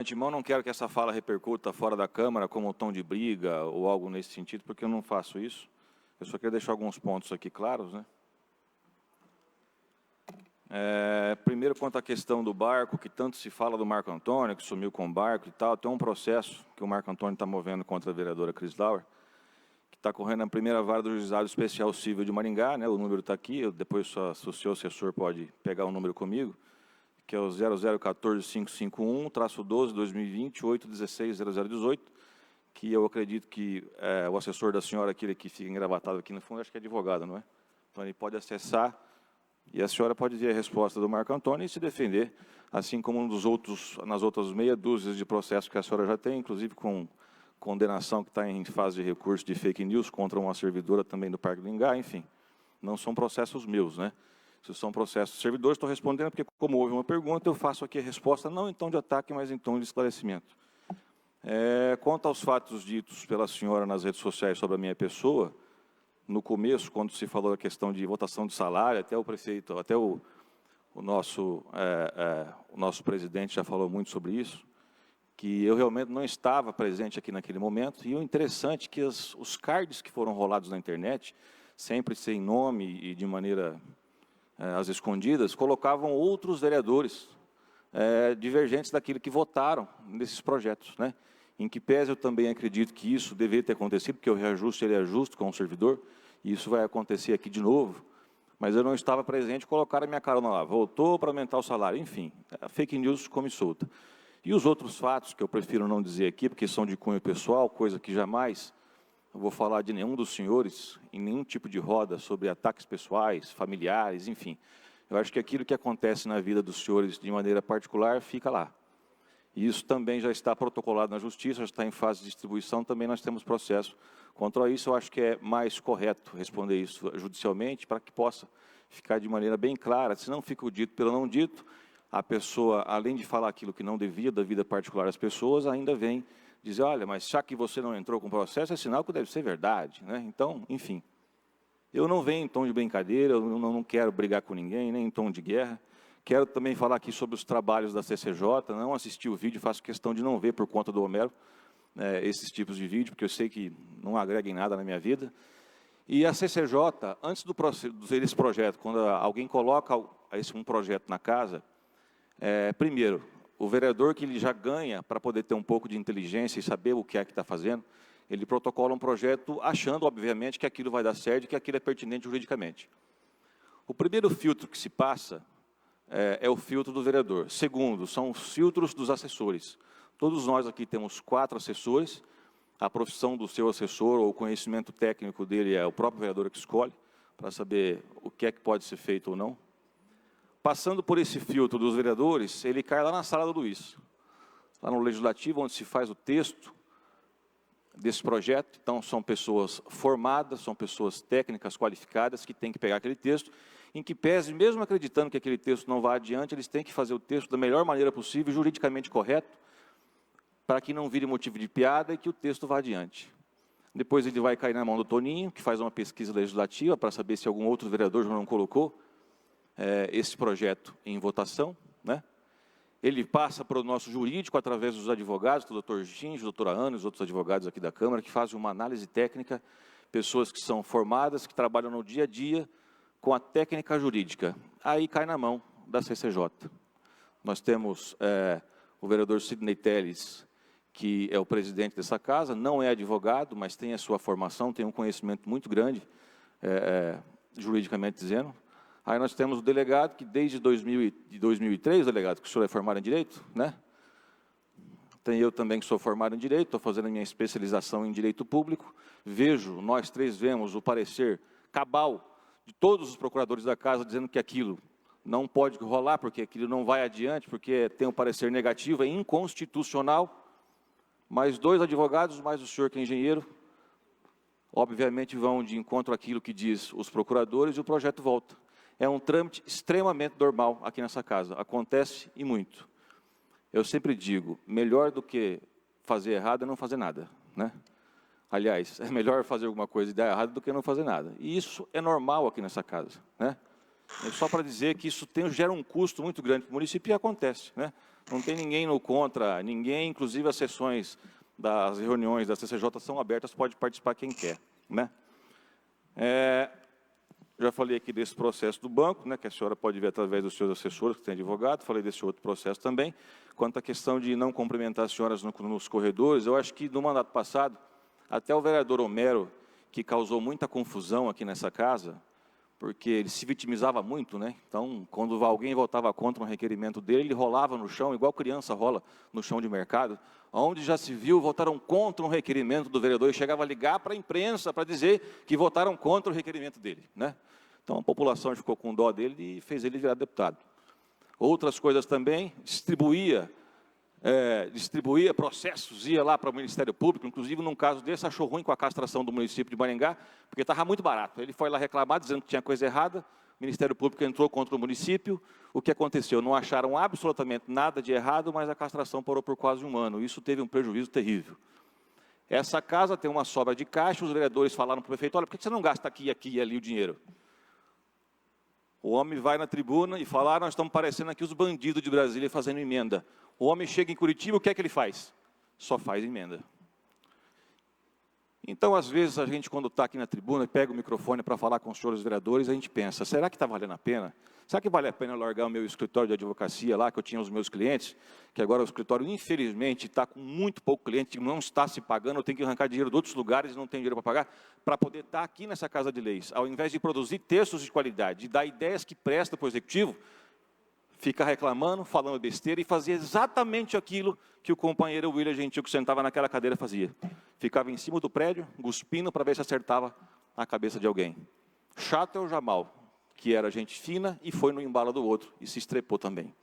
De antemão, não quero que essa fala repercuta fora da Câmara como um tom de briga ou algo nesse sentido, porque eu não faço isso. Eu só quero deixar alguns pontos aqui claros, né? Primeiro, quanto à questão do barco, que tanto se fala do Marco Antônio, que sumiu com o barco e tal, tem um processo que o Marco Antônio está movendo contra a vereadora Cris Lauer, que está correndo na primeira vara do Juizado Especial Civil de Maringá, né? O número está aqui, depois se o seu assessor pode pegar o número comigo, que é o 0014551-12-2020, 816-0018, que eu acredito que o assessor da senhora, aquele que fica engravatado aqui no fundo, acho que é advogado, não é? Então, ele pode acessar e a senhora pode ver a resposta do Marco Antônio e se defender, assim como nas outras meia dúzia de processos que a senhora já tem, inclusive com condenação que está em fase de recurso de fake news contra uma servidora também do Parque do Ingá, enfim. Não são processos meus, né? Se são processos de servidores, estou respondendo porque, como houve uma pergunta, eu faço aqui a resposta, não em tom de ataque, mas em tom de esclarecimento. Quanto aos fatos ditos pela senhora nas redes sociais sobre a minha pessoa, no começo, quando se falou da questão de votação de salário, até o prefeito, até o nosso presidente já falou muito sobre isso, que eu realmente não estava presente aqui naquele momento, e o interessante é que os cards que foram rolados na internet, sempre sem nome e de maneira às escondidas, colocavam outros vereadores divergentes daquilo que votaram nesses projetos, né? Em que pese eu também acredito que isso deveria ter acontecido, porque o reajuste ele é justo com o servidor, e isso vai acontecer aqui de novo, mas eu não estava presente, colocaram a minha carona lá, voltou para aumentar o salário, enfim, a fake news come solta. E os outros fatos, que eu prefiro não dizer aqui, porque são de cunho pessoal, coisa que jamais eu vou falar de nenhum dos senhores, em nenhum tipo de roda, sobre ataques pessoais, familiares, enfim. Eu acho que aquilo que acontece na vida dos senhores de maneira particular, fica lá. E isso também já está protocolado na Justiça, já está em fase de distribuição, também nós temos processo. Quanto a isso, eu acho que é mais correto responder isso judicialmente, para que possa ficar de maneira bem clara, se não fica o dito pelo não dito, a pessoa, além de falar aquilo que não devia da vida particular das pessoas, ainda vem dizer, olha, mas já que você não entrou com o processo, é sinal que deve ser verdade, né? Então, enfim, eu não venho em tom de brincadeira, eu não quero brigar com ninguém, nem em tom de guerra. Quero também falar aqui sobre os trabalhos da CCJ, não assisti o vídeo, faço questão de não ver por conta do Homero, esses tipos de vídeo, porque eu sei que não agregam em nada na minha vida. E a CCJ, antes desse projeto, quando alguém coloca um projeto na casa, primeiro, o vereador que ele já ganha para poder ter um pouco de inteligência e saber o que é que está fazendo, ele protocola um projeto achando, obviamente, que aquilo vai dar certo e que aquilo é pertinente juridicamente. O primeiro filtro que se passa é o filtro do vereador. Segundo, são os filtros dos assessores. Todos nós aqui temos 4 assessores, a profissão do seu assessor ou o conhecimento técnico dele é o próprio vereador que escolhe, para saber o que é que pode ser feito ou não. Passando por esse filtro dos vereadores, ele cai lá na sala do Luiz, lá no Legislativo, onde se faz o texto desse projeto. Então, são pessoas formadas, são pessoas técnicas, qualificadas, que têm que pegar aquele texto, em que pese, mesmo acreditando que aquele texto não vá adiante, eles têm que fazer o texto da melhor maneira possível, juridicamente correto, para que não vire motivo de piada e que o texto vá adiante. Depois ele vai cair na mão do Toninho, que faz uma pesquisa legislativa para saber se algum outro vereador já não colocou esse projeto em votação, né? Ele passa para o nosso jurídico, através dos advogados, do doutor Ginge, doutora Ana, os outros advogados aqui da Câmara, que fazem uma análise técnica, pessoas que são formadas, que trabalham no dia a dia com a técnica jurídica. Aí cai na mão da CCJ. Nós temos o vereador Sidney Telles, que é o presidente dessa casa, não é advogado, mas tem a sua formação, tem um conhecimento muito grande, juridicamente dizendo. Aí nós temos o delegado, que desde 2003, delegado, que o senhor é formado em Direito, né? Tem eu também que sou formado em Direito, estou fazendo a minha especialização em Direito Público. Nós 3 vemos o parecer cabal de todos os procuradores da casa, dizendo que aquilo não pode rolar, porque aquilo não vai adiante, porque tem um parecer negativo, é inconstitucional. Mais 2 advogados, mais o senhor que é engenheiro, obviamente vão de encontro àquilo que diz os procuradores e o projeto volta. É um trâmite extremamente normal aqui nessa casa, acontece e muito. Eu sempre digo, melhor do que fazer errado é não fazer nada, né? Aliás, é melhor fazer alguma coisa e dar errado do que não fazer nada. E isso é normal aqui nessa casa, né? É só para dizer que isso gera um custo muito grande para o município e acontece, né? Não tem ninguém no contra, ninguém, inclusive as sessões das reuniões da CCJ são abertas, pode participar quem quer, né? Já falei aqui desse processo do banco, né, que a senhora pode ver através dos seus assessores, que tem advogado, falei desse outro processo também. Quanto à questão de não cumprimentar as senhoras nos corredores, eu acho que no mandato passado, até o vereador Homero, que causou muita confusão aqui nessa casa, porque ele se vitimizava muito, né? Então, quando alguém votava contra um requerimento dele, ele rolava no chão, igual criança rola no chão de mercado, onde já se viu, votaram contra um requerimento do vereador e chegava a ligar para a imprensa para dizer que votaram contra o requerimento dele, né? Então, a população ficou com dó dele e fez ele virar deputado. Outras coisas também, distribuía processos, ia lá para o Ministério Público, inclusive, num caso desse, achou ruim com a castração do município de Maringá, porque estava muito barato. Ele foi lá reclamar, dizendo que tinha coisa errada, o Ministério Público entrou contra o município. O que aconteceu? Não acharam absolutamente nada de errado, mas a castração parou por quase um ano. Isso teve um prejuízo terrível. Essa casa tem uma sobra de caixa, os vereadores falaram para o prefeito, olha, por que você não gasta aqui, aqui e ali o dinheiro? O homem vai na tribuna e fala, nós estamos parecendo aqui os bandidos de Brasília fazendo emenda. O homem chega em Curitiba, o que é que ele faz? Só faz emenda. Então, às vezes, a gente, quando está aqui na tribuna, pega o microfone para falar com os senhores vereadores, a gente pensa, será que está valendo a pena? Será que vale a pena largar o meu escritório de advocacia lá, que eu tinha os meus clientes, que agora o escritório, infelizmente, está com muito pouco cliente, não está se pagando, eu tenho que arrancar dinheiro de outros lugares e não tenho dinheiro para pagar, para poder estar aqui nessa Casa de Leis, ao invés de produzir textos de qualidade, de dar ideias que prestam para o Executivo, ficar reclamando, falando besteira e fazia exatamente aquilo que o companheiro William Gentil, que sentava naquela cadeira, fazia. Ficava em cima do prédio, cuspindo para ver se acertava a cabeça de alguém. Chato é o Jamal, que era gente fina e foi no embalo do outro e se estrepou também.